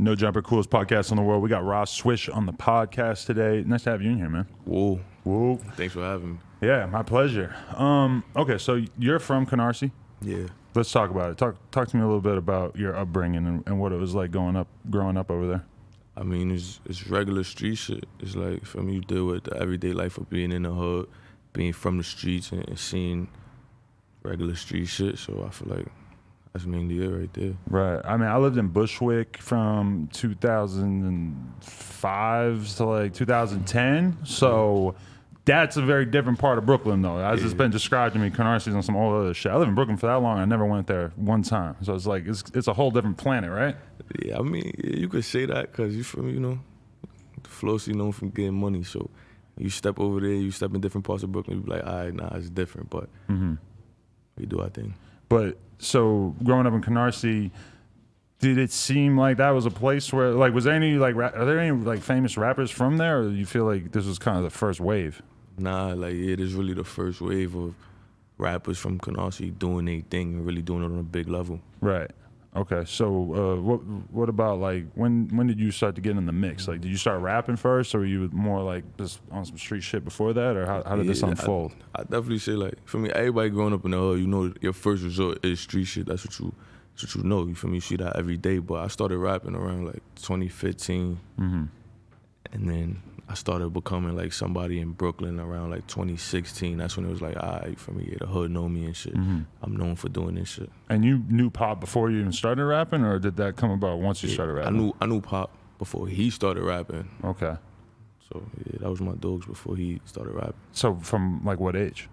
No Jumper, coolest podcast in the world. We got Rah Swish on the podcast today. Nice to have you in here, man. Whoa. Whoa. Thanks for having me. Yeah, my pleasure. Okay, so you're from Canarsie? Yeah. Let's talk about it. Talk to me a little bit about your upbringing and what it was like growing up over there. I mean, it's regular street shit. It's like, for me, you deal with the everyday life of being in the hood, being from the streets and seeing regular street shit. So I feel like that's mainly it right there. Right. I mean, I lived in Bushwick from 2005 to like 2010. So that's a very different part of Brooklyn, though. As it's been described to me, Canarsie on some old other shit. I lived in Brooklyn for that long. I never went there one time. So it's like, it's a whole different planet, right? Yeah, I mean, you could say that because you from, Flossie known from getting money. So you step over there, you step in different parts of Brooklyn, you be like, all right, nah, it's different. But we do our thing. But so growing up in Canarsie, did it seem like that was a place where, like, was there any, like, are there any, like, famous rappers from there? Or do you feel like this was kind of the first wave? Nah, like, it is really the first wave of rappers from Canarsie doing their thing and really doing it on a big level. Right. Okay. So what about, like, when did you start to get in the mix? Like, did you start rapping first, or were you more, like, just on some street shit before that? Or how did this unfold? I definitely say, like, for me, everybody growing up in the hood, your first resort is street shit. That's what you know. You feel me? You see that every day. But I started rapping around, like, 2015. And then I started becoming, like, somebody in Brooklyn around, like, 2016. That's when it was like, all right, for me, the hood know me and shit. I'm known for doing this shit. And you knew Pop before you even started rapping, or did that come about once you started rapping? I knew Pop before he started rapping. Okay. So, yeah, that was my dogs before he started rapping. So from, like, what age?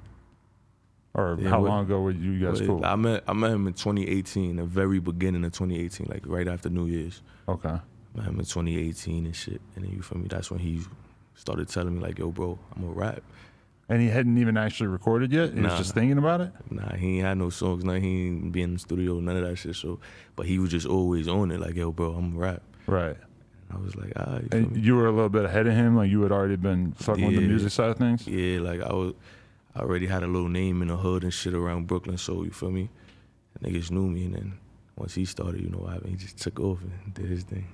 Or how long ago were you guys cool? I met him in 2018, the very beginning of 2018, like right after New Year's. Okay. I met him in 2018 and shit. And then, you feel me, that's when he started telling me, like, yo, bro, I'm gonna rap. And he hadn't even actually recorded yet? He was just thinking about it? Nah, he ain't had no songs, he ain't been in the studio, none of that shit. So, but he was just always on it, like, yo, bro, I'm gonna rap. Right. And I was like, all right. And you were a little bit ahead of him? Like, you had already been fucking with the music side of things? Yeah, like, I already had a little name in the hood and shit around Brooklyn, so, you feel me? Niggas knew me, and then once he started, he just took off and did his thing.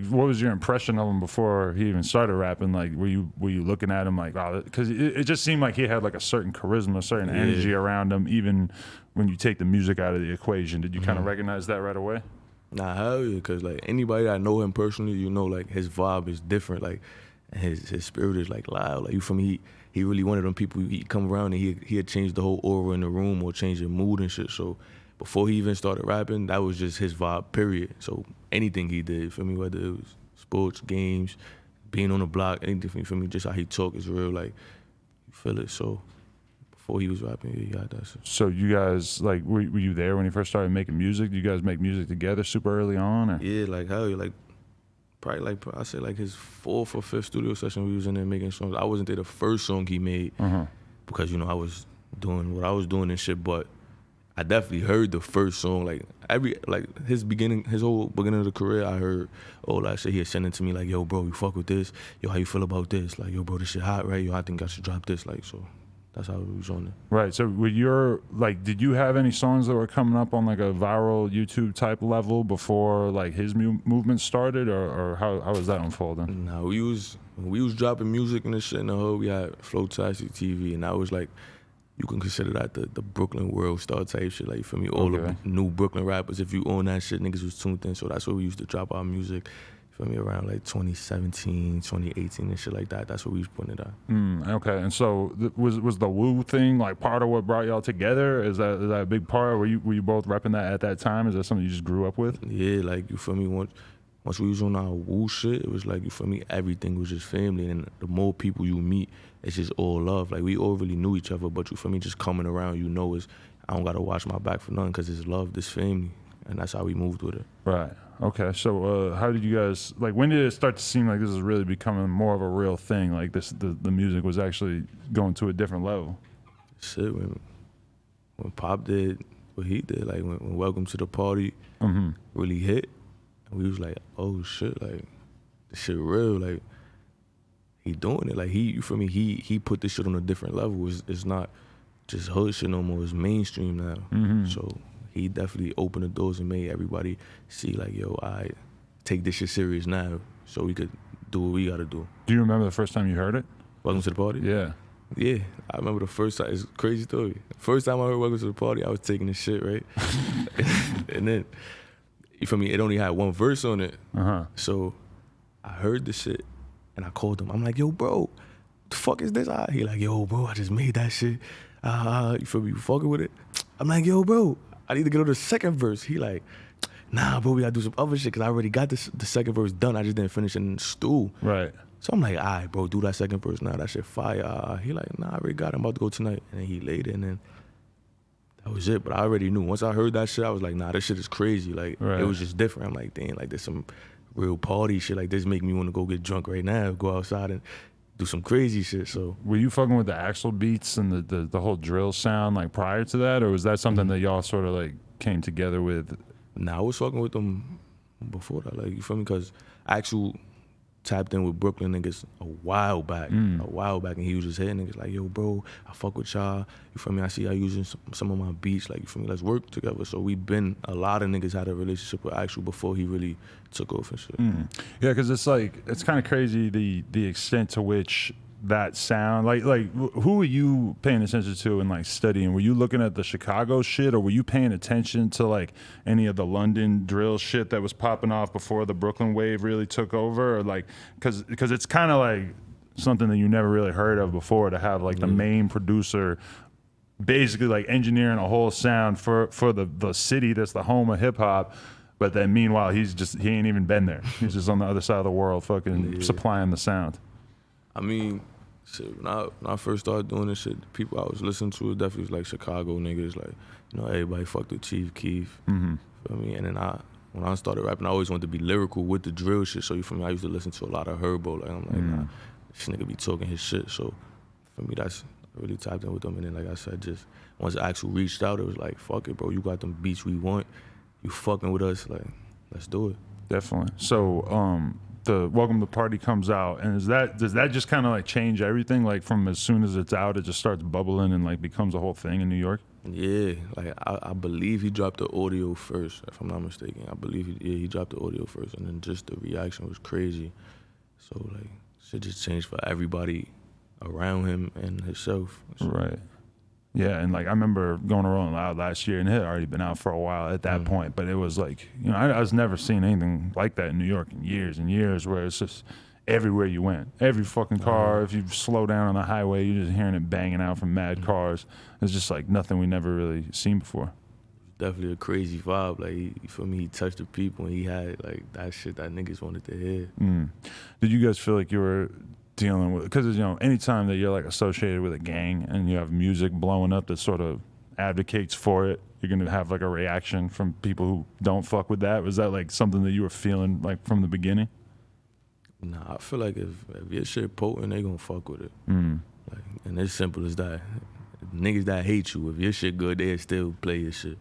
What was your impression of him before he even started rapping? Like, were you looking at him like, wow, because it just seemed like he had like a certain charisma, a certain energy around him, even when you take the music out of the equation. Did you kind of recognize that right away? Nah, hell yeah, because, like, anybody that know him personally, like, his vibe is different, like, his spirit is, like, loud. Like, you feel me? He really one of them people, he'd come around and he'd change the whole aura in the room or change the mood and shit. So before he even started rapping, that was just his vibe, period. So anything he did, for me, whether it was sports, games, being on the block, anything, for me, just how he talk is real, like, you feel it. So before he was rapping, he got that shit. So you guys, like, were you there when he first started making music? Did you guys make music together super early on? Or? Yeah, like, hell yeah, like, probably, like, I say, like, his 4th or 5th studio session, we was in there making songs. I wasn't there the first song he made because, I was doing what I was doing and shit, but I definitely heard the first song. Like, his whole beginning of the career, I heard all that shit he had sent it to me, like, yo, bro, you fuck with this? Yo, how you feel about this? Like, yo, bro, this shit hot, right? Yo, I think I should drop this. Like, so that's how we was on it. Right, so did you have any songs that were coming up on, like, a viral YouTube type level before, like, his movement started, or how was that unfolding? Nah, we was dropping music and this shit in the hood. We had Flow Tastic TV, and that was, like, you can consider that the Brooklyn World Star type shit. Like, for me, all the new Brooklyn rappers, if you own that shit, niggas was tuned in. So that's where we used to drop our music, for me, around like 2017, 2018 and shit like that. That's what we was putting it out. Okay, and so was the Woo thing, like, part of what brought y'all together? Is that a big part? Were you both repping that at that time? Is that something you just grew up with? Yeah, like, you feel me, once we was on our Woo shit, it was like, you feel me, everything was just family. And the more people you meet, it's just all love. Like, we all really knew each other, but, you feel me, just coming around, is I don't got to watch my back for nothing because it's love, this family. And that's how we moved with it. Right. Okay. So how did you guys, like, when did it start to seem like this is really becoming more of a real thing? Like, the music was actually going to a different level? Shit, when Pop did what he did, like, when Welcome to the Party really hit, and we was like, oh shit, like, this shit real, like, he doing it. Like, you feel me, he put this shit on a different level. It's not just hood shit no more, it's mainstream now. So he definitely opened the doors and made everybody see, like, yo, take this shit serious now, so we could do what we gotta do. Do you remember the first time you heard it? Welcome to the Party? Yeah. Yeah, I remember the first time. It's a crazy story. First time I heard Welcome to the Party, I was taking this shit, right? And then, you feel me? It only had one verse on it. So I heard the shit and I called him. I'm like, yo, bro, the fuck is this? He like, yo, bro, I just made that shit. You feel me? You fucking with it? I'm like, yo, bro, I need to get on the second verse. He like, nah, bro, we gotta do some other shit because I already got the second verse done. I just didn't finish it in the stool. Right. So I'm like, all right, bro, do that second verse now. That shit fire. He like, nah, I already got it. I'm about to go tonight. And then he laid it, and then that was it. But I already knew. Once I heard that shit, I was like, nah, this shit is crazy. Like, right. It was just different. I'm like, dang, like, there's some real party shit. Like, this make me want to go get drunk right now, go outside and do some crazy shit. So were you fucking with the AXL Beats and the whole drill sound like prior to that, or was that something that y'all sort of like came together with? Nah, I was fucking with them before that. Like, you feel me? Because AXL tapped in with Brooklyn niggas a while back, and he was just hitting niggas like, yo, bro, I fuck with y'all. You feel me? I see y'all using some of my beats. Like, you feel me? Let's work together. So a lot of niggas had a relationship with AXL before he really took off and shit. Yeah, because it's like, it's kind of crazy the extent to which that sound, like who were you paying attention to and like studying? Were you looking at the Chicago shit, or were you paying attention to like any of the London drill shit that was popping off before the Brooklyn wave really took over? Or like, because it's kind of like something that you never really heard of before, to have like the main producer basically like engineering a whole sound for the city that's the home of hip hop. But then meanwhile, he ain't even been there. He's just on the other side of the world fucking supplying the sound. I mean, shit, when I first started doing this shit, the people I was listening to definitely was like Chicago niggas, like, you know, everybody fucked with Chief Keef. Feel me? And then when I started rapping, I always wanted to be lyrical with the drill shit. So you feel me? I used to listen to a lot of Herbo. Like, I'm like, nah, this nigga be talking his shit. So for me, I really tapped in with them. And then, like I said, just once AXL reached out, it was like, fuck it, bro. You got them beats we want. You fucking with us. Like, let's do it. Definitely. So, the Welcome to the Party comes out, and does that just kind of like change everything? Like, from as soon as it's out, it just starts bubbling and like becomes a whole thing in New York? Yeah, like I believe he dropped the audio first, if I'm not mistaken. I believe he dropped the audio first, and then just the reaction was crazy. So like, shit just changed for everybody around him and himself. So. Right. Yeah, and like I remember going to Rolling Loud last year, and it had already been out for a while at that point, but it was like, you know, I was never seeing anything like that in New York in years and years, where it's just everywhere you went. Every fucking car, if you slow down on the highway, you're just hearing it banging out from mad cars. It's just like nothing we never really seen before. Definitely a crazy vibe. Like, you feel me? He touched the people, and he had like that shit that niggas wanted to hear. Did you guys feel like you were dealing with, because, you know, anytime that you're like associated with a gang and you have music blowing up that sort of advocates for it, you're gonna have like a reaction from people who don't fuck with that? Was that like something that you were feeling like from the beginning? Nah, I feel like if your shit potent, they gonna fuck with it. Like, and it's simple as that. Niggas that hate you, if your shit good, they'll still play your shit.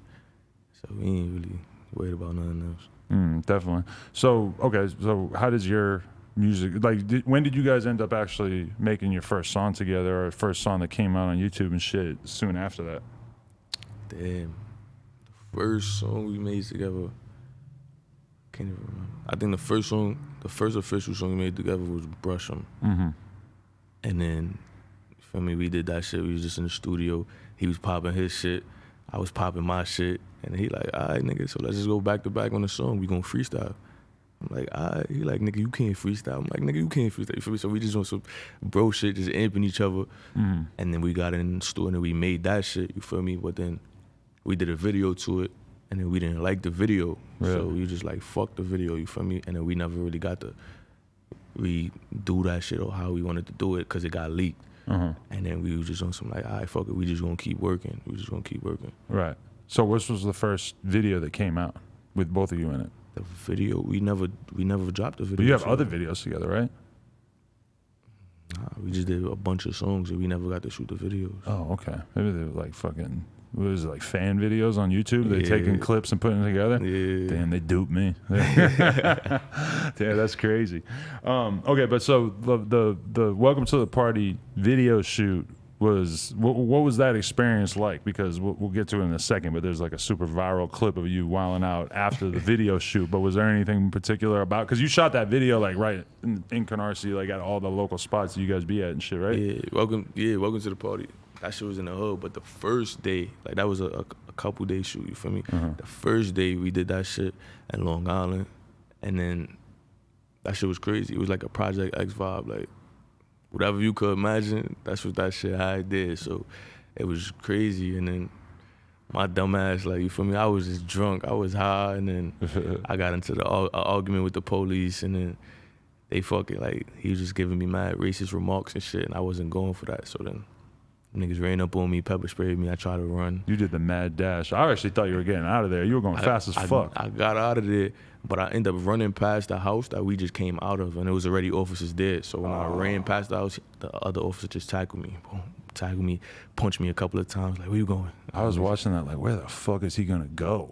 So we ain't really worried about nothing else. Definitely. So, okay, so how does your music, like, when did you guys end up actually making your first song together, or first song that came out on YouTube and shit soon after that? Damn. The first song we made together, can't even remember. I think the first official song we made together was Brush 'Em. And then, you feel me, we did that shit. We was just in the studio. He was popping his shit. I was popping my shit. And he like, all right, nigga, so let's just go back to back on the song. We gonna freestyle. I'm like, all right. He like, nigga, you can't freestyle. I'm like, nigga, you can't freestyle. You feel me? So we just on some bro shit, just amping each other. And then we got in the studio and we made that shit, you feel me? But then we did a video to it, and then we didn't like the video. Really? So we just like, fuck the video, you feel me? And then we never really got to redo that shit or how we wanted to do it, because it got leaked. And then we was just on some like, all right, fuck it, we just gonna keep working. We just gonna keep working. Right. So what was the first video that came out with both of you in it? The video, we never dropped the video. But you have other videos together, right? Nah, we just did a bunch of songs and we never got to shoot the videos. Oh, okay. Maybe they were like fucking, what is it, like fan videos on YouTube? They taking clips and putting them together? Yeah. Damn, they duped me. Damn, that's crazy. Okay, but so the Welcome to the Party video shoot, what was that experience like? Because we'll get to it in a second, but there's like a super viral clip of you wilding out after the video shoot. But was there anything in particular about, because you shot that video like right in Canarsie, like at all the local spots that you guys be at and shit, right? Welcome to the party. That shit was in the hood, but the first day, like that was a couple days shoot, you feel me? The first day we did that shit in Long Island, and then that shit was crazy. It was like a Project X vibe, like whatever you could imagine, that's what that shit I did. So it was crazy, and then my dumb ass, like, you feel me? I was just drunk, I was high, and then I got into the argument with the police, and then they fucking, like, he was just giving me mad racist remarks and shit, and I wasn't going for that. So then niggas ran up on me, pepper sprayed me, I tried to run. You did the mad dash. I actually thought you were getting out of there. You were going fast as fuck. I got out of there, but I ended up running past the house that we just came out of, and there was already officers there. So when I ran past the house, the other officer just tackled me. Boom, tackled me, punched me a couple of times, like, where you going? I was watching that like, where the fuck is he gonna go?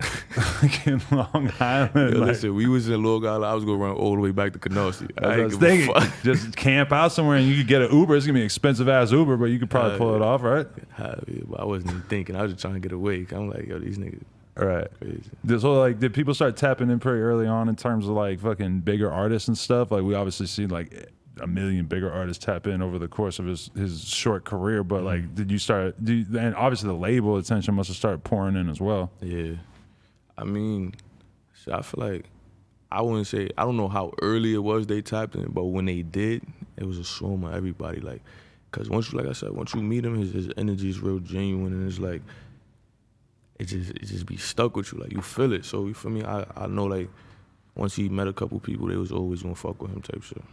Like in Long Island. Yo, like, listen, we was in Long Island, I was gonna run all the way back to Canarsie. I was thinking, just camp out somewhere and you could get an Uber. It's gonna be an expensive ass Uber, but you could probably pull it off, right? Yeah, but I wasn't even thinking. I was just trying to get away. I'm like, yo, these niggas. All right. Crazy. So like, did people start tapping in pretty early on in terms of like fucking bigger artists and stuff? Like we obviously see like a million bigger artists tap in over the course of his short career, but like, did you start? And obviously the label attention must have started pouring in as well. Yeah, I mean, I feel like I wouldn't say, I don't know how early it was they tapped in, but when they did, it was a storm of everybody. Like, cause once you, like I said, once you meet him, his energy is real genuine, and it's like it just be stuck with you. Like you feel it. So you feel me? I know like, once he met a couple people, they was always gonna fuck with him type shit.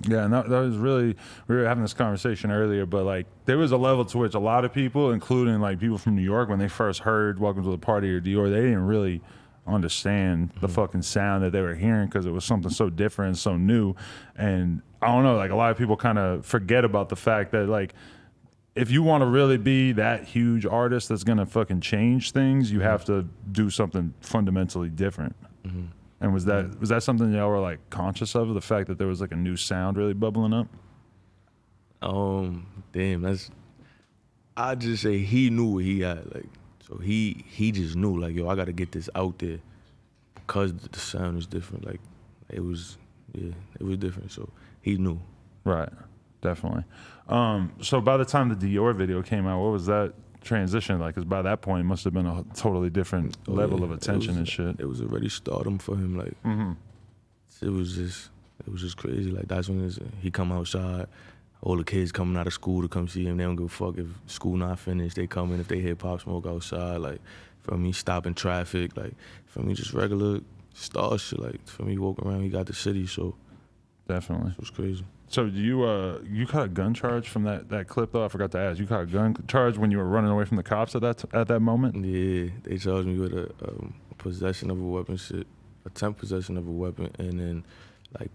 Yeah, and that was really, we were having this conversation earlier, but like there was a level to which a lot of people, including like people from New York, when they first heard Welcome to the Party or Dior, they didn't really understand the fucking sound that they were hearing because it was something so different and so new. And I don't know, like a lot of people kind of forget about the fact that like, if you want to really be that huge artist that's gonna fucking change things, you have to do something fundamentally different. And was that something y'all were like conscious of, the fact that there was like a new sound really bubbling up? Damn, I just say he knew what he had, like, so he just knew, like, yo, I gotta get this out there because the sound is different. Like, it was different, so he knew. Right, definitely. So by the time the Dior video came out, what was that transition like? Because by that point it must have been a totally different level of attention and shit. It was already stardom for him. Like it was just crazy. Like that's when he come outside, all the kids coming out of school to come see him. They don't give a fuck if school not finished. They come in if they hear Pop Smoke outside. Like for me, stopping traffic. Like for me, just regular star shit. Like for me, walking around, he got the city. So definitely, it was crazy. So you caught a gun charge from that clip though? I forgot to ask. You caught a gun charge when you were running away from the cops at that moment? Yeah, they charged me with a possession of a weapon, attempt possession of a weapon, and then like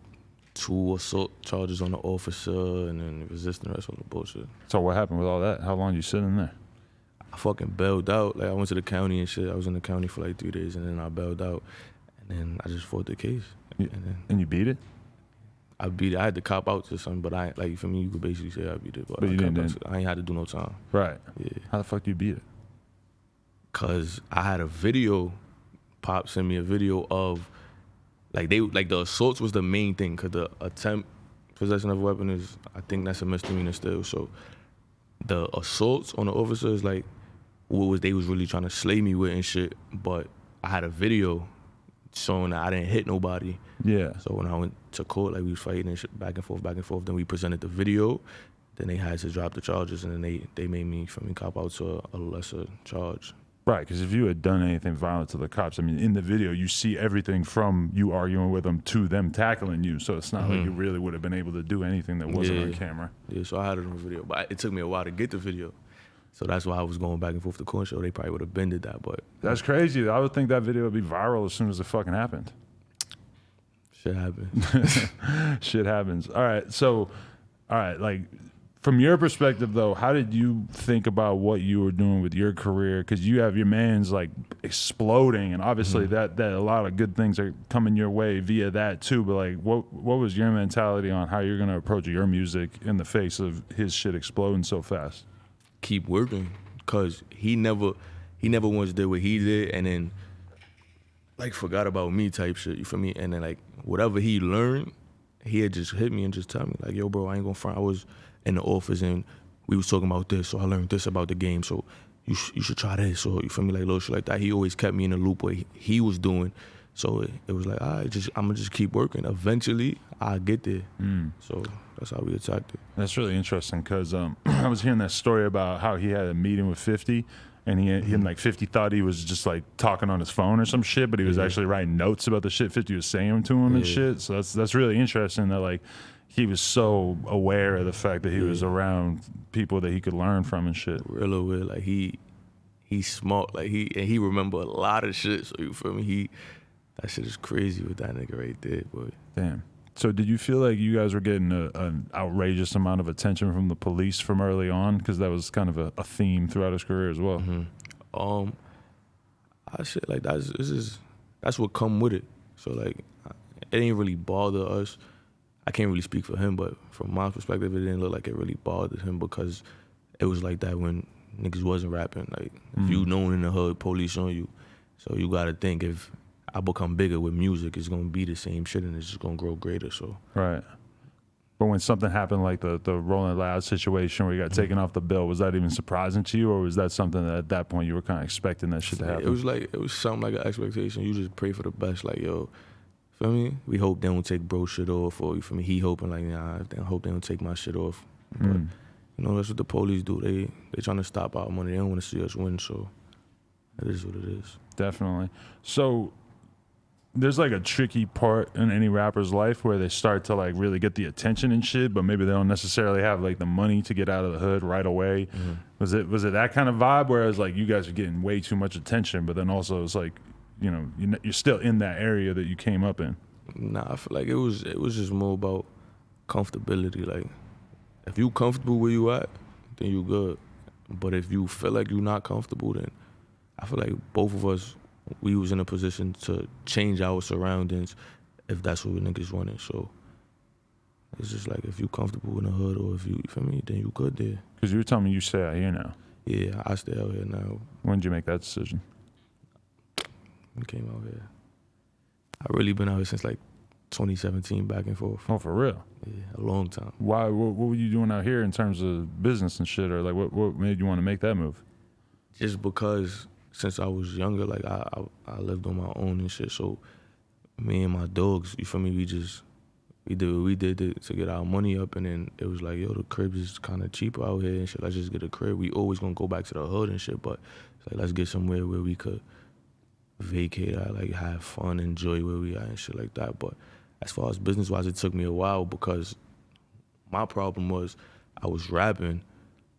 2 assault charges on the officer, and then resisting arrest on the bullshit. So what happened with all that? How long you sitting there? I fucking bailed out. Like I went to the county and shit. I was in the county for like 3 days, and then I bailed out, and then I just fought the case. And you beat it? I beat it. I had to cop out to something, but I like for me, you could basically say I beat it. But you didn't. I ain't had to do no time. Right. Yeah. How the fuck do you beat it? Cause I had a video. Pop sent me a video of like the assaults was the main thing. Cause the attempt possession of a weapon is, I think that's a misdemeanor still. So the assaults on the officer is like they was really trying to slay me with and shit. But I had a video showing that I didn't hit nobody. Yeah. So when I went to court, like we was fighting and shit, back and forth, then we presented the video. Then they had to drop the charges, and then they made me cop out to a lesser charge. Right, because if you had done anything violent to the cops, I mean, in the video, you see everything from you arguing with them to them tackling you. So it's not like you really would have been able to do anything that wasn't on camera. Yeah, so I had it on video, but it took me a while to get the video. So that's why I was going back and forth to court show. They probably would have bended that, but that's crazy. I would think that video would be viral as soon as it fucking happened. Shit happens. Shit happens. All right, like from your perspective though, how did you think about what you were doing with your career? Because you have your man's like exploding, and obviously that a lot of good things are coming your way via that too. But like, what was your mentality on how you're gonna approach your music in the face of his shit exploding so fast? keep working, cause he never once did what he did and then like forgot about me type shit. You feel me? And then like whatever he learned, he had just hit me and just tell me like, yo, bro, I ain't gonna front. I was in the office and we was talking about this, so I learned this about the game. So you should try this. So you feel me, like little shit like that. He always kept me in the loop what he was doing. So it was like, I'm gonna just keep working. Eventually, I'll get there. So that's how we attacked it. That's really interesting because I was hearing that story about how he had a meeting with 50, and he and like 50 thought he was just like talking on his phone or some shit, but he was actually writing notes about the shit 50 was saying to him and shit. So that's really interesting that like he was so aware of the fact that he was around people that he could learn from and shit. Real aware, like he's smart, like he remember a lot of shit. So you feel me? That shit is crazy with that nigga right there, boy. Damn. So did you feel like you guys were getting an outrageous amount of attention from the police from early on? Because that was kind of a theme throughout his career as well. I shit like that's what come with it. So like it ain't really bother us. I can't really speak for him, but from my perspective, it didn't look like it really bothered him because it was like that when niggas wasn't rapping. Like if you known in the hood, police on you. So you gotta think if I become bigger with music, it's gonna be the same shit and it's just gonna grow greater. So right. But when something happened like the Rolling Loud situation where you got taken off the bill, was that even surprising to you, or was that something that at that point you were kind of expecting that shit to happen? It was something like an expectation. You just pray for the best. Like, yo, feel me? We hope they don't take bro shit off, or you feel me? He hoping like, nah, I hope they don't take my shit off. But you know, that's what the police do. They trying to stop our money. They don't want to see us win. So it is what it is. Definitely. So there's like a tricky part in any rapper's life where they start to like really get the attention and shit, but maybe they don't necessarily have like the money to get out of the hood right away. Was it that kind of vibe where it's like you guys are getting way too much attention, but then also it's like, you know, you're still in that area that you came up in? Nah, I feel like it was just more about comfortability. Like if you comfortable where you at, then you good. But if you feel like you're not comfortable, then I feel like both of us, we was in a position to change our surroundings if that's what niggas wanted. So it's just like if you comfortable in the hood or if you feel me, then you good there. Because you were telling me you stay out here now. Yeah, I stay out here now. When did you make that decision? I came out here. I really been out here since like 2017, back and forth. Oh, for real? Yeah, a long time. Why? What were you doing out here in terms of business and shit, or like what made you want to make that move? Just because since I was younger, like I lived on my own and shit. So me and my dogs, you feel me? We did what we did to get our money up, and then it was like, yo, the crib is kind of cheaper out here and shit. Let's just get a crib. We always gonna go back to the hood and shit, but it's like let's get somewhere where we could vacate, like have fun, enjoy where we are and shit like that. But as far as business wise, it took me a while because my problem was I was rapping,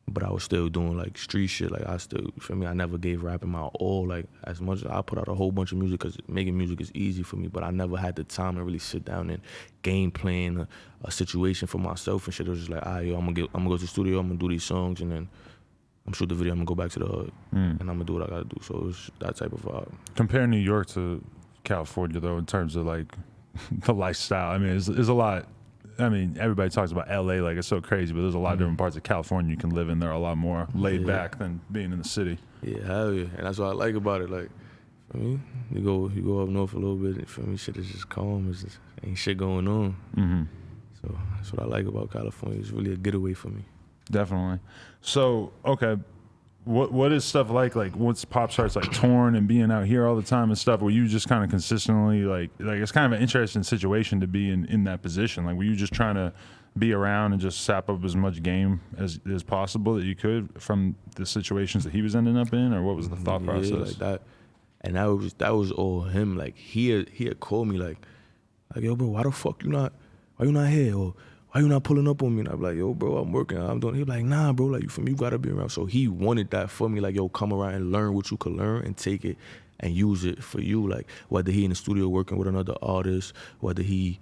but I was still doing like street shit. Like I still, you feel me? I never gave rapping my all. Like as much as I put out a whole bunch of music because making music is easy for me, but I never had the time to really sit down and game plan a situation for myself and shit. It was just like, all right, yo, I'm gonna go to the studio, I'm gonna do these songs, and then I'm shoot the video, I'm gonna go back to the hood, and I'm gonna do what I gotta do. So it was that type of vibe. Compare New York to California though, in terms of like the lifestyle. I mean, there's a lot. I mean, everybody talks about LA like it's so crazy, but there's a lot of different parts of California you can live in. They're a lot more laid back than being in the city. Yeah, hell yeah, and that's what I like about it. Like, for me, you go up north a little bit, for me, shit is just calm. It's just ain't shit going on. So that's what I like about California. It's really a getaway for me. Definitely. So, okay, what is stuff like once pop starts like touring and being out here all the time and stuff, were you just kind of consistently like it's kind of an interesting situation to be in that position? Like, were you just trying to be around and just sap up as much game as possible that you could from the situations that he was ending up in, or what was the thought process? Like that, and that was all him. Like he had called me like yo, bro, why you not here, or why you not pulling up on me? And I'm like, yo, bro, I'm working, I'm doing. He like, nah, bro, like you gotta be around. So he wanted that for me, like, yo, come around and learn what you could learn and take it and use it for you. Like whether he in the studio working with another artist, whether he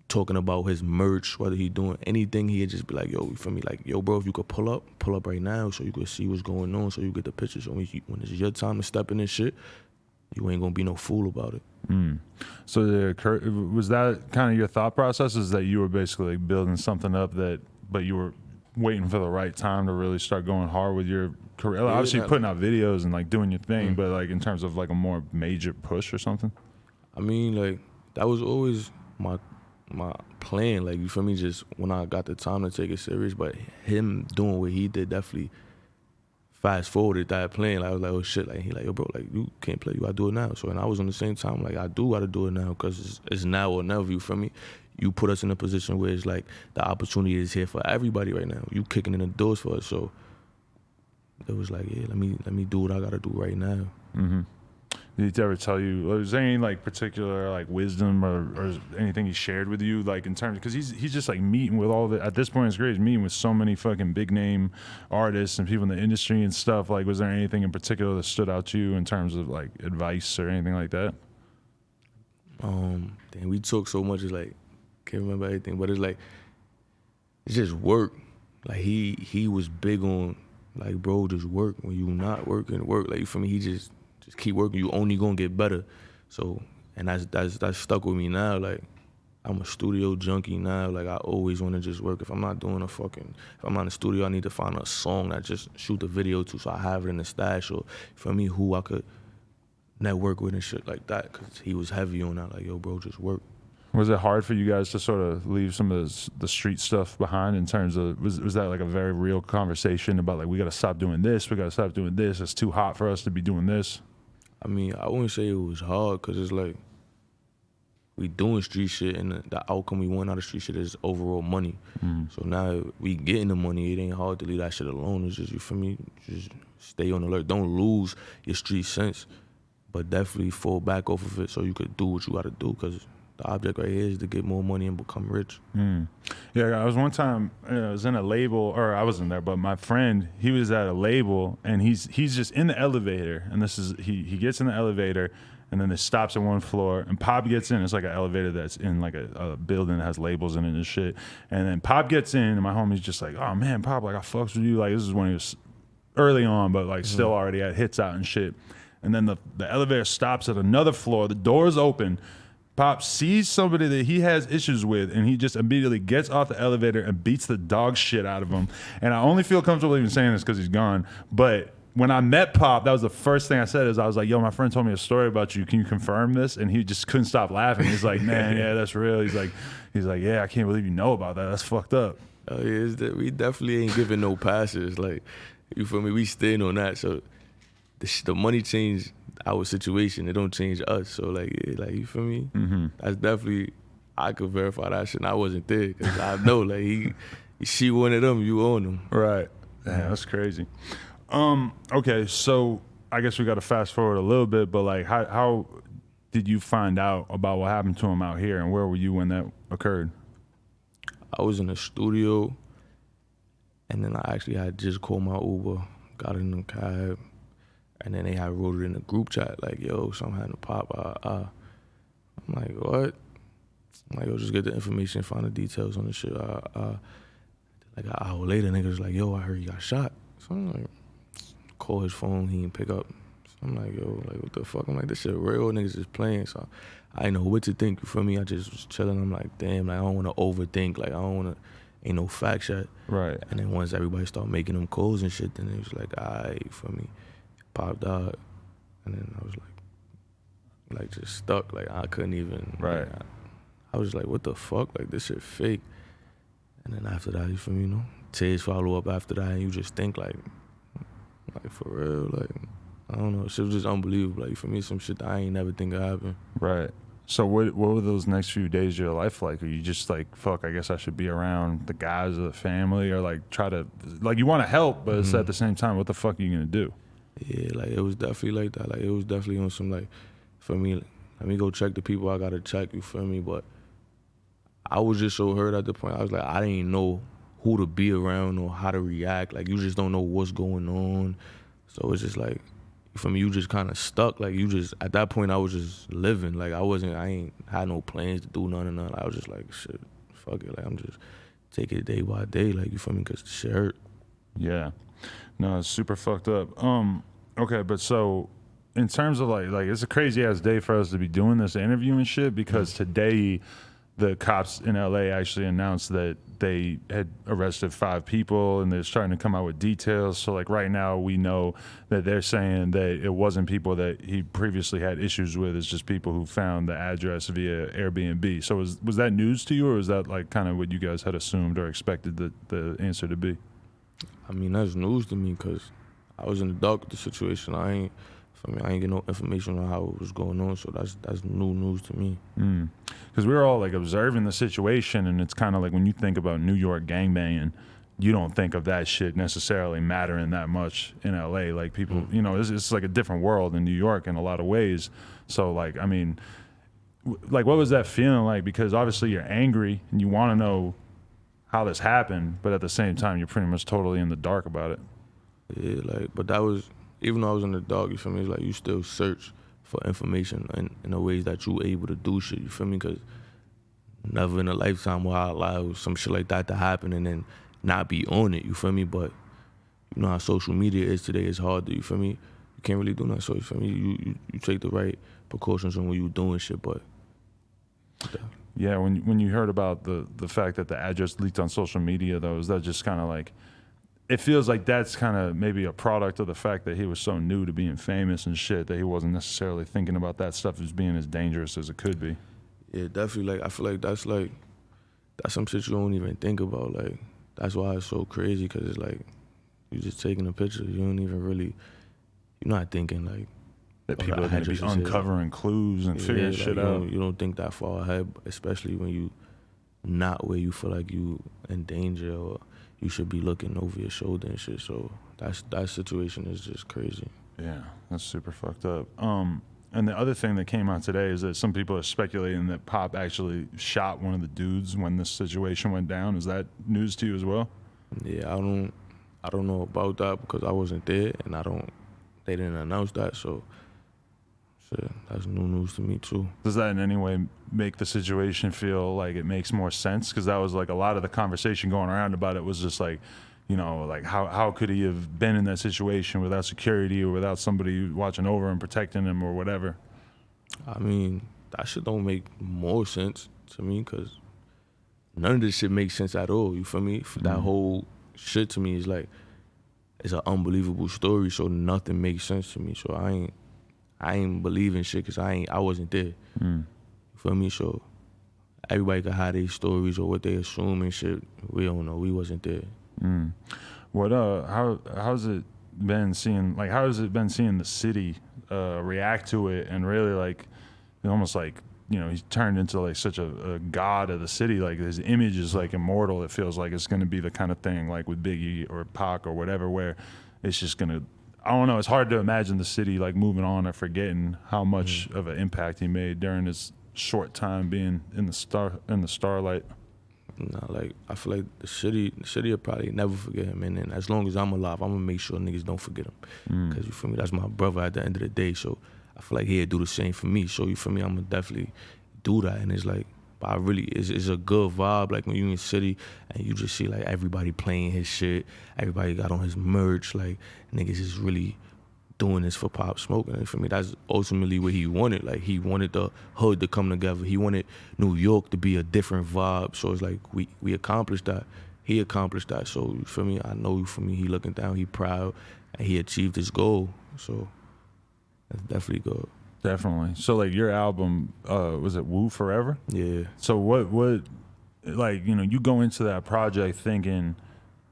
talking about his merch, whether he doing anything, he'd just be like, yo, you feel me? Like, yo, bro, if you could pull up right now so you could see what's going on, so you get the picture. So when it's your time to step in this shit, you ain't gonna be no fool about it. So was that kind of your thought process, is that you were basically like building something up but you were waiting for the right time to really start going hard with your career? Yeah, Obviously, putting out videos and like doing your thing, but like in terms of like a more major push or something. I mean, like that was always my plan. Like you feel me? Just when I got the time to take it serious, but him doing what he did definitely fast forwarded that plan. Like I was like, oh shit, like he like, yo bro, like you can't play, you gotta do it now. So and I was on the same time, like I do gotta do it now because it's now or never. You feel me? You put us in a position where it's like the opportunity is here for everybody right now. You kicking in the doors for us. So it was like, yeah, let me do what I gotta do right now. Mm-hmm. Did he ever tell you, was there any like particular like wisdom or anything he shared with you, like in terms, because he's just like meeting with all the, at this point in his career, he's meeting with so many fucking big name artists and people in the industry and stuff. Like, was there anything in particular that stood out to you in terms of like advice or anything like that? Damn, we talk so much, it's like, can't remember everything, but it's like, it's just work. Like he was big on like, bro, just work. When you not working, work. Like, you feel me? He just keep working. You only gonna get better. So, and that's stuck with me now. Like, I'm a studio junkie now. Like, I always want to just work. If I'm not doing if I'm not in the studio, I need to find a song that just shoot the video to, so I have it in the stash. Or for me, who I could network with and shit like that. Cause he was heavy on that. Like, yo, bro, just work. Was it hard for you guys to sort of leave some of the street stuff behind in terms of, was that like a very real conversation about like, we got to stop doing this, we got to stop doing this, it's too hot for us to be doing this? I mean, I wouldn't say it was hard because it's like we doing street shit and the outcome we want out of street shit is overall money. So now we getting the money, it ain't hard to leave that shit alone. It's just, you feel me, just stay on alert. Don't lose your street sense, but definitely fall back off of it so you could do what you got to do, because the object right here is to get more money and become rich. Yeah, I was one time, I was in a label, or I wasn't there, but my friend, he was at a label, and he's just in the elevator, and this is, he gets in the elevator, and then it stops at one floor, and Pop gets in. It's like an elevator that's in like a building that has labels in it and shit. And then Pop gets in, and my homie's just like, oh man, Pop, like I fucks with you. Like this is when he was early on, but like still already had hits out and shit. And then the elevator stops at another floor, the door's open. Pop sees somebody that he has issues with, and he just immediately gets off the elevator and beats the dog shit out of him. And I only feel comfortable even saying this because he's gone. But when I met Pop, that was the first thing I said, is I was like, yo, my friend told me a story about you. Can you confirm this? And he just couldn't stop laughing. He's like, man, yeah, that's real. He's like, yeah, I can't believe you know about that. That's fucked up. Oh yeah, we definitely ain't giving no passes. Like, you feel me? We staying on that. So the money changed our situation, it don't change us. So like, yeah, like, you feel me? That's definitely, I could verify that shit. And I wasn't there because I know, like, she one of them, you own them. Right. Yeah, that's crazy. Okay, so I guess we got to fast forward a little bit, but like, how did you find out about what happened to him out here, and where were you when that occurred? I was in the studio, and then I actually had just called my Uber, got in the cab. And then they had wrote it in the group chat, like, yo, something happened to Pop. I'm like, what? I'm like, yo, just get the information, find the details on the shit. Like an hour later, niggas like, yo, I heard he got shot. So I'm like, call his phone, he didn't pick up. So I'm like, yo, like, what the fuck? I'm like, this shit real, niggas just playing. So I didn't know what to think, you feel me? I just was chilling. I'm like, damn, like, I don't want to overthink. Like, I don't want to, ain't no fact yet. Right. And then once everybody started making them calls and shit, then it was like, all right, you feel me? Pop died, and then I was like just stuck. Like, I couldn't even. Right. Like, I was like, what the fuck? Like, this shit fake. And then after that, you feel me? You know, tears follow up after that, and you just think like for real. Like, I don't know. Shit was just unbelievable. Like, for me, some shit that I ain't never think would happen. Right. So what were those next few days of your life like? Are you just like, fuck, I guess I should be around the guys of the family, or like try to, like, you want to help, but it's at the same time, what the fuck are you gonna do? Yeah, like, it was definitely like that. Like, it was definitely on some, like, for me, let me go check the people I gotta check, you feel me? But I was just so hurt at the point. I was like, I didn't know who to be around or how to react. Like, you just don't know what's going on. So it's just like, for me, you just kind of stuck. Like, you just, at that point, I was just living. Like, I ain't had no plans to do none of nothing. I was just like, shit, fuck it. Like, I'm just taking it day by day. Like, you feel me? Because the shit hurt. Yeah. No, it's super fucked up. Okay, but so in terms of like it's a crazy ass day for us to be doing this interview and shit, because today the cops in LA actually announced that they had arrested 5 people and they're starting to come out with details. So like right now we know that they're saying that it wasn't people that he previously had issues with. It's just people who found the address via Airbnb. So was that news to you, or was that like kind of what you guys had assumed or expected the answer to be? I mean, that's news to me because I was in the dark with the situation. I ain't get no information on how it was going on, so that's new news to me. Because we were all like observing the situation, and it's kind of like when you think about New York gangbanging, you don't think of that shit necessarily mattering that much in LA. Like people, you know, it's like a different world in New York in a lot of ways. So like, I mean, like what was that feeling like? Because obviously you're angry and you want to know how this happened, but at the same time you're pretty much totally in the dark about it. Yeah, like, but that was, even though I was in the dark, you feel me, it's like you still search for information in the ways that you were able to do shit, you feel me? Because never in a lifetime will I allow some shit like that to happen and then not be on it, you feel me? But you know how social media is today, it's hard to, you feel me? You can't really do nothing, so you feel me? You take the right precautions when you doing shit, but... Yeah, when you heard about the fact that the address leaked on social media, though, is that just kind of like... It feels like that's kind of maybe a product of the fact that he was so new to being famous and shit that he wasn't necessarily thinking about that stuff as being as dangerous as it could be. Yeah, definitely. Like, I feel like that's some shit you don't even think about. Like, that's why it's so crazy, because it's like you just taking a picture. You don't even really, you're not thinking like that people are going to be uncovering clues and figuring shit out. You don't think that far ahead, especially when you not where you feel like you in danger or you should be looking over your shoulder and shit. So that situation is just crazy. Yeah, that's super fucked up. And the other thing that came out today is that some people are speculating that Pop actually shot one of the dudes when this situation went down. Is that news to you as well? Yeah, I don't know about that because I wasn't there and they didn't announce that, so shit, that's new news to me too. Does that in any way make the situation feel like it makes more sense? Because that was like a lot of the conversation going around about it was just like, you know, like how could he have been in that situation without security or without somebody watching over him, protecting him or whatever? I mean, that shit don't make more sense to me because none of this shit makes sense at all, you feel me? That whole shit to me is like, it's an unbelievable story, so nothing makes sense to me. So I ain't believing shit because I wasn't there. You feel me? So everybody can have their stories or what they assume and shit. We don't know. We wasn't there. What how's it been seeing the city react to it and really like almost like, you know, he's turned into like such a god of the city. Like his image is like immortal. It feels like it's gonna be the kind of thing like with Biggie or Pac or whatever, where it's just gonna, I don't know, it's hard to imagine the city like moving on or forgetting how much of an impact he made during his short time being in the starlight. Nah, like I feel like the city will probably never forget him, and then as long as I'm alive, I'm gonna make sure niggas don't forget him. Cause you feel me, that's my brother at the end of the day. So I feel like he'd do the same for me. So you feel me, I'm gonna definitely do that. And it's like, but I really, it's a good vibe. Like when you in the city and you just see like everybody playing his shit, everybody got on his merch, like niggas is really doing this for Pop Smoke. And for me, that's ultimately what he wanted. Like he wanted the hood to come together. He wanted New York to be a different vibe. So it's like we accomplished that. He accomplished that. So you feel me, I know you feel me, he looking down, he proud, and he achieved his goal. So that's definitely good. Definitely. So like your album, was it Woo Forever? Yeah. So what like, you know, you go into that project thinking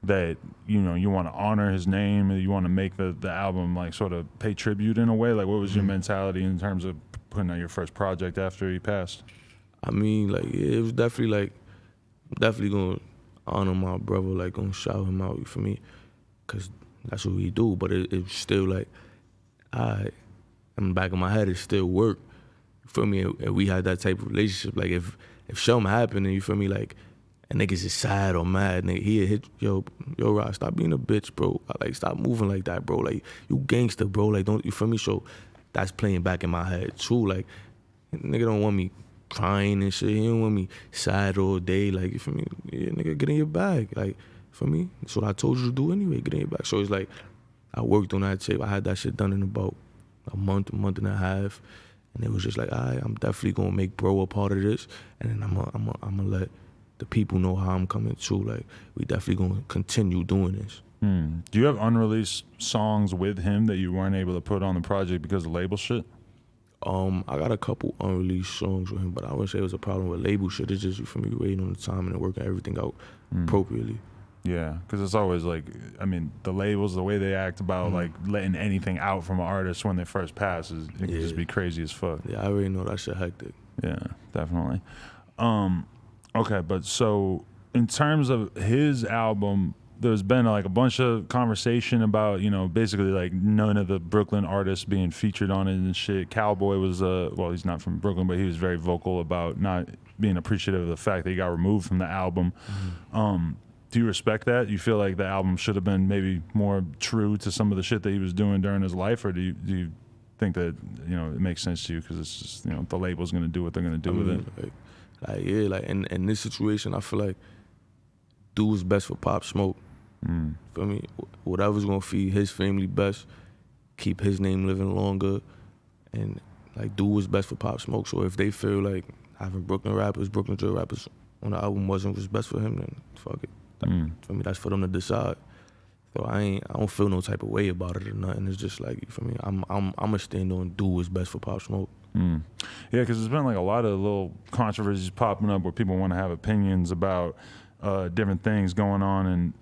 that, you know, you want to honor his name and you want to make the album like sort of pay tribute in a way? Like what was your mentality in terms of putting out your first project after he passed? I mean, like, yeah, it was definitely gonna honor my brother, like gonna shout him out, you feel me? Cause that's what we do, but it's still like, in the back of my head, it still work. You feel me? And we had that type of relationship. Like if something happened and you feel me, like, and niggas is sad or mad, nigga, he'd hit, yo, Rah, stop being a bitch, bro. Like, stop moving like that, bro. Like, you gangster, bro. Like, don't, you feel me? So that's playing back in my head, too. Like, nigga don't want me crying and shit. He don't want me sad all day. Like, you feel me? Yeah, nigga, get in your bag. Like, for me, that's what I told you to do anyway, get in your bag. So it's like, I worked on that tape. I had that shit done in about a month and a half. And it was just like, all right, I'm definitely gonna make bro a part of this, and then I'm gonna let the people know how I'm coming too. Like, we definitely gonna continue doing this. Do you have unreleased songs with him that you weren't able to put on the project because of label shit? I got a couple unreleased songs with him, but I wouldn't say it was a problem with label shit. It's just for me waiting on the time and working everything out appropriately. Yeah, because it's always like, I mean, the labels, the way they act about like letting anything out from an artist when they first pass, it can just be crazy as fuck. Yeah, I already know that shit hectic. Yeah, definitely. Okay, but so in terms of his album, there's been like a bunch of conversation about, you know, basically like none of the Brooklyn artists being featured on it and shit. Cowboy was, well, he's not from Brooklyn, but he was very vocal about not being appreciative of the fact that he got removed from the album. Do you respect that? You feel like the album should have been maybe more true to some of the shit that he was doing during his life, or do you think that, you know, it makes sense to you because it's just, you know, the label's going to do what they're going to do with it? Like in this situation, I feel like do what's best for Pop Smoke. For me, whatever's gonna feed his family best, keep his name living longer, and like do what's best for Pop Smoke. So if they feel like having Brooklyn drill rappers on the album wasn't what's best for him, then fuck it. For me, that's for them to decide. So I don't feel no type of way about it or nothing. It's just like, for me, I'm gonna stand on do what's best for Pop Smoke. Yeah, because there's been like a lot of little controversies popping up where people want to have opinions about different things going on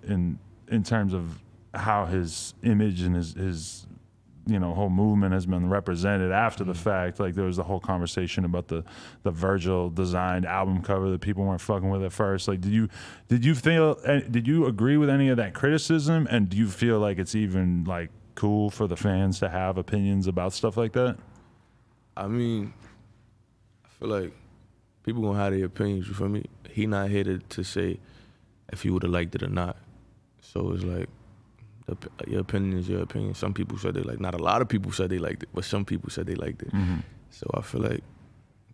in terms of how his image and his you know, whole movement has been represented after the fact. Like there was the whole conversation about the Virgil designed album cover that people weren't fucking with at first. Like, did you agree with any of that criticism, and do you feel like it's even like cool for the fans to have opinions about stuff like that? I mean, I feel like people gonna have their opinions. You feel me? He not here to say if he would have liked it or not. So it's like, your opinion is your opinion. Some people said they like. Not a lot of people said they liked it, but some people said they liked it. So I feel like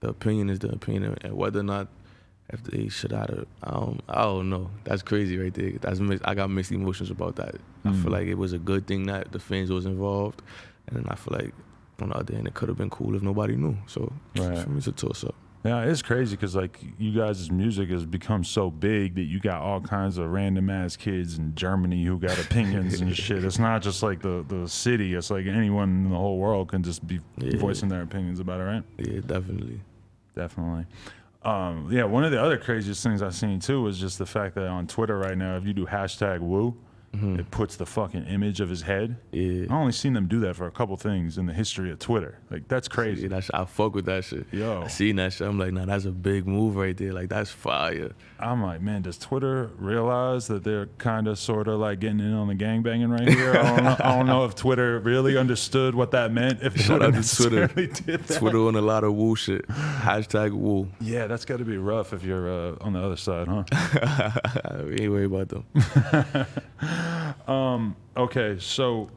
the opinion is the opinion, and whether or not if they should have, I don't know. That's crazy right there. I got mixed emotions about that. I feel like it was a good thing that the fans was involved, and then I feel like on the other hand, it could have been cool if nobody knew. So for me, it's a toss up. Yeah, it's crazy because like you guys' music has become so big that you got all kinds of random ass kids in Germany who got opinions and shit. It's not just like the city. It's like anyone in the whole world can just be voicing their opinions about it, right? Yeah, definitely. Definitely. Yeah, one of the other craziest things I've seen too is just the fact that on Twitter right now, if you do #Woo, it puts the fucking image of his head. Yeah. I only seen them do that for a couple things in the history of Twitter. Like, that's crazy. Yeah, I fuck with that shit. Yo. I seen that shit. I'm like, nah, that's a big move right there. Like, that's fire. I'm like, man, does Twitter realize that they're kind of sort of like getting in on the gangbanging right here? I don't know if Twitter really understood what that meant. If Shout out to Twitter. Did that. Twitter on a lot of woo shit. #Woo. Yeah, that's got to be rough if you're on the other side, huh? We ain't worried about them. Okay, so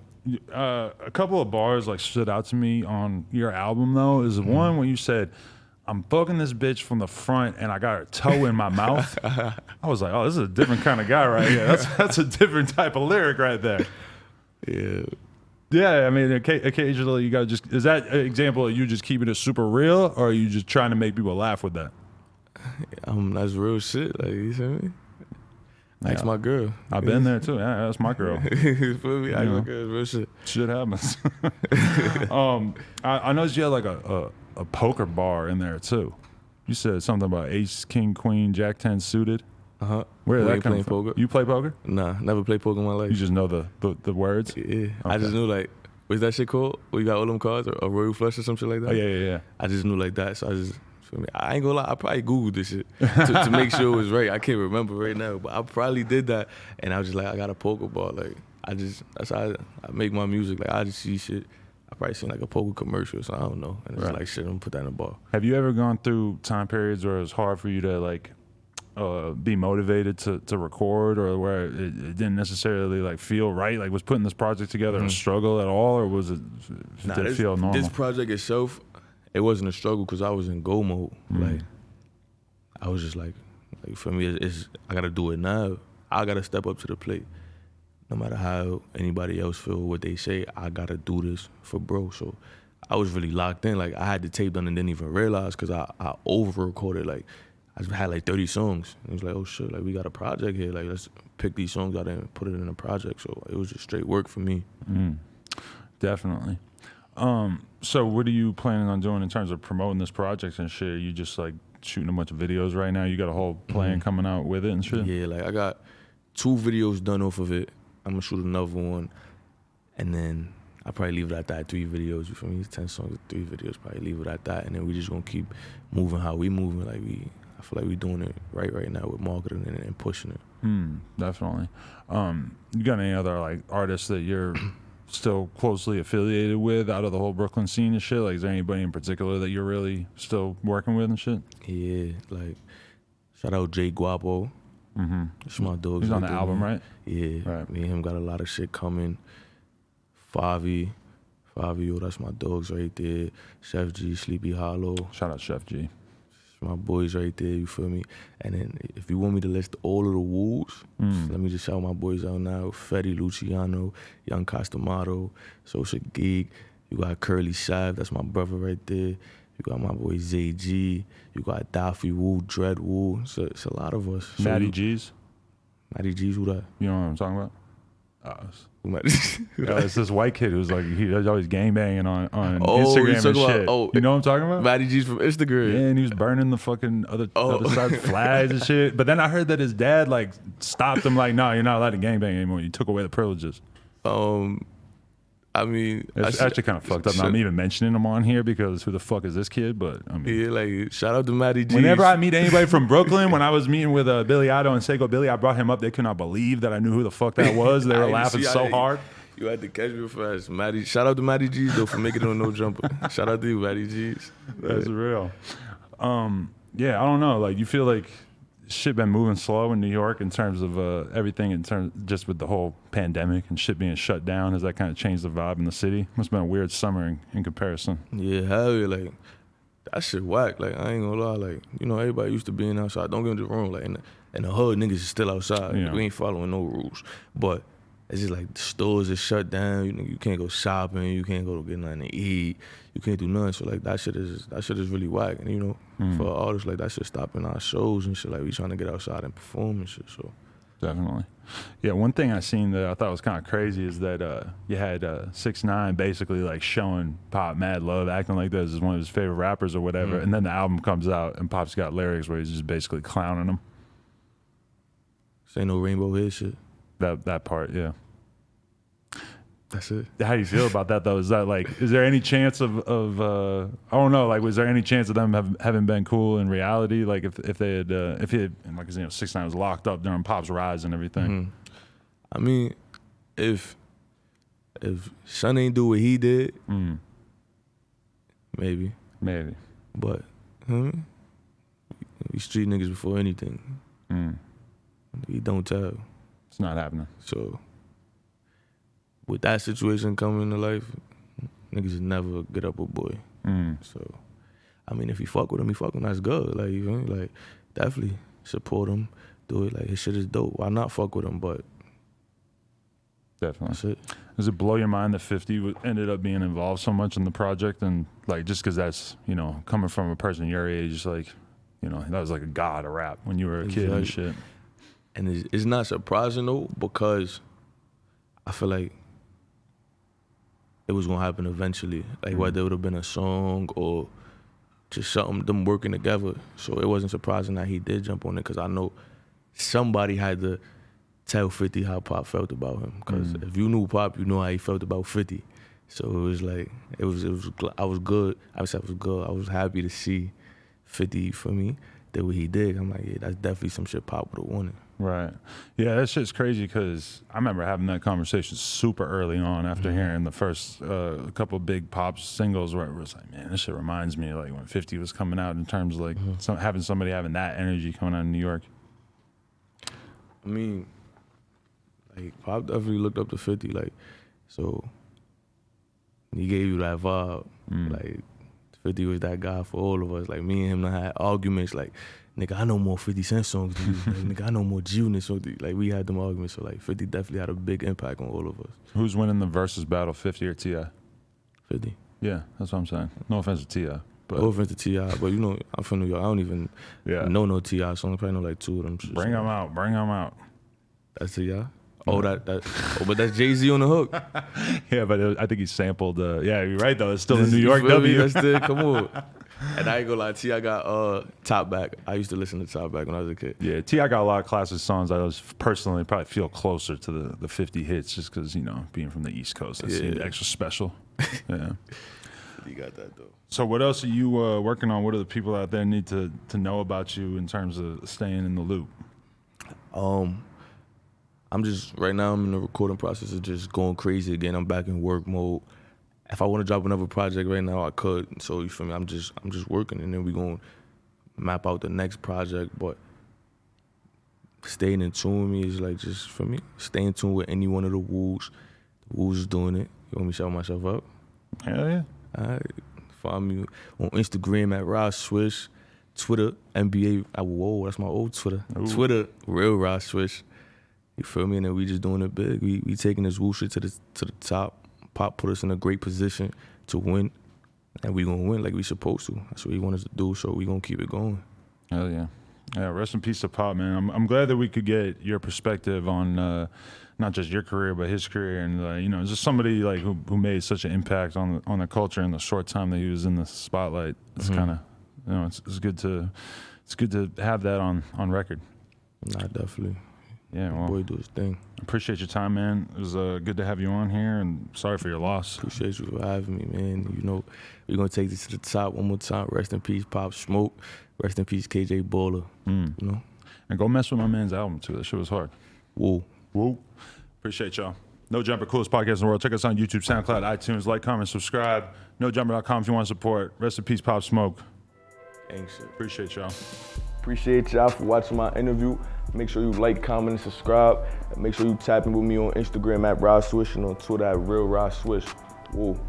a couple of bars like stood out to me on your album though is one when you said, "I'm fucking this bitch from the front and I got her toe in my mouth." I was like, oh, this is a different kind of guy right here. That's a different type of lyric right there. Yeah. Yeah, I mean, occasionally you got is that an example of you just keeping it super real, or are you just trying to make people laugh with that? That's real shit. Like, you feel me? Ask my girl. I've been there too. Yeah, that's my girl. You feel me? Ask my girl. Real shit. Shit happens. I noticed you had like a poker bar in there too. You said something about ace, king, queen, jack 10 suited. Where did that come from? Poker? You play poker? Nah, never played poker in my life. You just know the words? Yeah. Okay. I just knew like, what's that shit called? Where you got all them cards, or a royal flush or some shit like that? Oh yeah. I just knew like that, so I ain't gonna lie, I probably Googled this shit to make sure it was right. I can't remember right now, but I probably did that, and I was just like, I got a poker bar. Like, that's how I make my music. Like, I just see shit. I probably seen like a poker commercial, so I don't know. And it's like, shit, I'm gonna put that in a bar. Have you ever gone through time periods where it was hard for you to like be motivated to record, or where it didn't necessarily like feel right? Like, was putting this project together a struggle at all, or was it did it feel normal? This project itself, it wasn't a struggle because I was in go mode. Like, I was just like for me, it's I gotta do it now. I gotta step up to the plate. No matter how anybody else feel, what they say, I gotta do this for bro. So I was really locked in. Like I had the tape done and didn't even realize because I over recorded. Like I had like 30 songs. And it was like, oh shit, like we got a project here. Like let's pick these songs out and put it in a project. So it was just straight work for me. Definitely. So what are you planning on doing in terms of promoting this project and shit? Are you just like shooting a bunch of videos right now? You got a whole plan coming out with it and shit? Yeah, like I got 2 videos done off of it. I'm gonna shoot another one, and then I'll probably leave it at that. 3 videos, you feel me? It's 10 songs, 3 videos, probably leave it at that, and then we just gonna keep moving how we moving. Like I feel like we doing it right now with marketing and pushing it. Definitely. You got any other like artists that you're still closely affiliated with out of the whole Brooklyn scene and shit? Like, is there anybody in particular that you're really still working with and shit? Yeah, like shout out Jay Guapo. It's my dog. He's on the album, right? Yeah, right. Me and him got a lot of shit coming. Fivio, that's my dogs right there. Chef G, Sleepy Hollow. Shout out Chef G. My boys right there, you feel me? And then if you want me to list all of the wolves, let me just shout my boys out now. Fetty, Luciano, Young Costamato, Social Geek. You got Curly Shive, that's my brother right there. You got my boy Zay G. You got Daffy Woo, Dread Woo. It's a lot of us. Matty G's. Matty G's, who that? You know what I'm talking about? It's this white kid who's like, he's always gangbanging on Instagram and shit. You know what I'm talking about? Matty G's from Instagram. Yeah, and he was burning the fucking other side flags and shit. But then I heard that his dad like stopped him, like, no, you're not allowed to gangbang anymore. You took away the privileges. I mean, it's actually kind of fucked up. Now I'm even mentioning him on here because who the fuck is this kid? But I mean, yeah, like shout out to Matty G. Whenever I meet anybody from Brooklyn, when I was meeting with Billy Otto and Seiko Billy, I brought him up. They could not believe that I knew who the fuck that was. They were laughing so hard. You had to catch me fast, Matty. Shout out to Matty G's though for making it on No Jumper. Shout out to you, Matty G's. That's real. Yeah, I don't know. Like, you feel like shit been moving slow in New York in terms of everything, in terms just with the whole pandemic and shit being shut down. Has that kind of changed the vibe in the city? Must have been a weird summer in comparison. Yeah, hell yeah. Like, that shit whack. Like, I ain't gonna lie. Like, you know, everybody used to being outside. Don't get me wrong. Like, in the hood, niggas is still outside. Yeah. We ain't following no rules. But it's just like the stores are shut down. You can't go shopping. You can't go to get nothing to eat. You can't do nothing. So like that shit is really whack. And you know, for artists, like that shit stopping our shows and shit. Like we trying to get outside and perform and shit. So definitely. Yeah, one thing I seen that I thought was kind of crazy is that you had 6ix9ine basically like showing Pop mad love, acting like this is one of his favorite rappers or whatever. And then the album comes out and Pop's got lyrics where he's just basically clowning him. This ain't no rainbow head shit. That part, yeah. That's it. How do you feel about that though? Is that like, is there any chance of I don't know, like, was there any chance of them having been cool in reality? Like if they had, if he had, like, you know, 6ix9ine was locked up during Pop's rise and everything. I mean, if Son ain't do what he did, maybe. But we street niggas before anything. We don't tell. It's not happening. So with that situation coming into life, niggas never get up with boy. So I mean, if you fuck with him, that's good. Like, you know, like definitely support him, do it. Like, his shit is dope. Why not fuck with him? But definitely. That's it. Does it blow your mind that 50 ended up being involved so much in the project? And like, just because that's, you know, coming from a person your age, like, you know, that was like a god of rap when you were a kid and shit. And it's not surprising though, because I feel like it was gonna happen eventually. Like whether it would have been a song or just something, them working together. So it wasn't surprising that he did jump on it, because I know somebody had to tell 50 how Pop felt about him. Because if you knew Pop, you know how he felt about 50. So it was like, I was good. I said I was good. I was happy to see 50, for me, did what he did. I'm like, yeah, that's definitely some shit Pop would have wanted. Right. Yeah, that shit's crazy, because I remember having that conversation super early on after hearing the first couple of big Pop singles, where it was like, man, this shit reminds me of like when 50 was coming out, in terms of like having somebody having that energy coming out of New York. I mean, like, Pop definitely looked up to 50, like, so he gave you that vibe. Like, 50 was that guy for all of us. Like, me and him done had arguments, like, nigga, I know more 50 Cent songs than you. Like, nigga, I know more G-Unit songs than you. Like, we had them arguments, so like 50 definitely had a big impact on all of us. Who's winning the versus battle, 50 or T.I.? 50. Yeah, that's what I'm saying. No offense to T.I. But No offense to T.I., but you know, I'm from New York. I don't even know no T.I., so I probably know like 2 of them. Bring them out. Bring them out. That's T.I.? Oh, but that's Jay-Z on the hook. Yeah, but I think he sampled. Yeah, you're right though. It's still a New York W. That's still, come on. And I ain't gonna lie, T.I. got Top Back. I used to listen to Top Back when I was a kid. Yeah, T.I. got a lot of classic songs. I was personally probably feel closer to the 50 hits just because, you know, being from the East Coast, that seemed extra special. Yeah. You got that though. So what else are you working on? What do the people out there need to know about you in terms of staying in the loop? I'm just, right now I'm in the recording process of just going crazy again. I'm back in work mode. If I want to drop another project right now, I could. So you feel me? I'm just working, and then we gonna map out the next project. But staying in tune with me is like, just for me, stay in tune with any one of the Woos. The Woos is doing it. You want me to shout myself up? Hell yeah. All right. Follow me on Instagram at Rah Swish, Twitter NBA. Whoa, that's my old Twitter. Ooh. Twitter, real Rah Swish. You feel me? And then we just doing it big. We taking this Woo shit to the top. Pop put us in a great position to win, and we gonna win like we supposed to. That's what he want us to do. So we gonna keep it going. Hell yeah. Yeah, rest in peace to Pop, man. I'm glad that we could get your perspective on not just your career but his career, and you know, just somebody like who made such an impact on the culture in the short time that he was in the spotlight. It's kind of, you know, it's good to have that on record. Nah, definitely. Yeah, well, boy, do his thing. Appreciate your time, man. It was good to have you on here, and sorry for your loss. Appreciate you for having me, man. You know, we're gonna take this to the top one more time. Rest in peace, Pop Smoke. Rest in peace, KJ Baller. You know, and go mess with my man's album too. That shit was hard. Whoa. Appreciate y'all. No Jumper, coolest podcast in the world. Check us on YouTube, SoundCloud, iTunes. Like, comment, subscribe. NoJumper.com if you want to support. Rest in peace, Pop Smoke. Thanks. Appreciate y'all. Appreciate y'all for watching my interview. Make sure you like, comment, and subscribe. And make sure you tap in with me on Instagram at Rah Swish and on Twitter at Real Rah Swish. Whoa.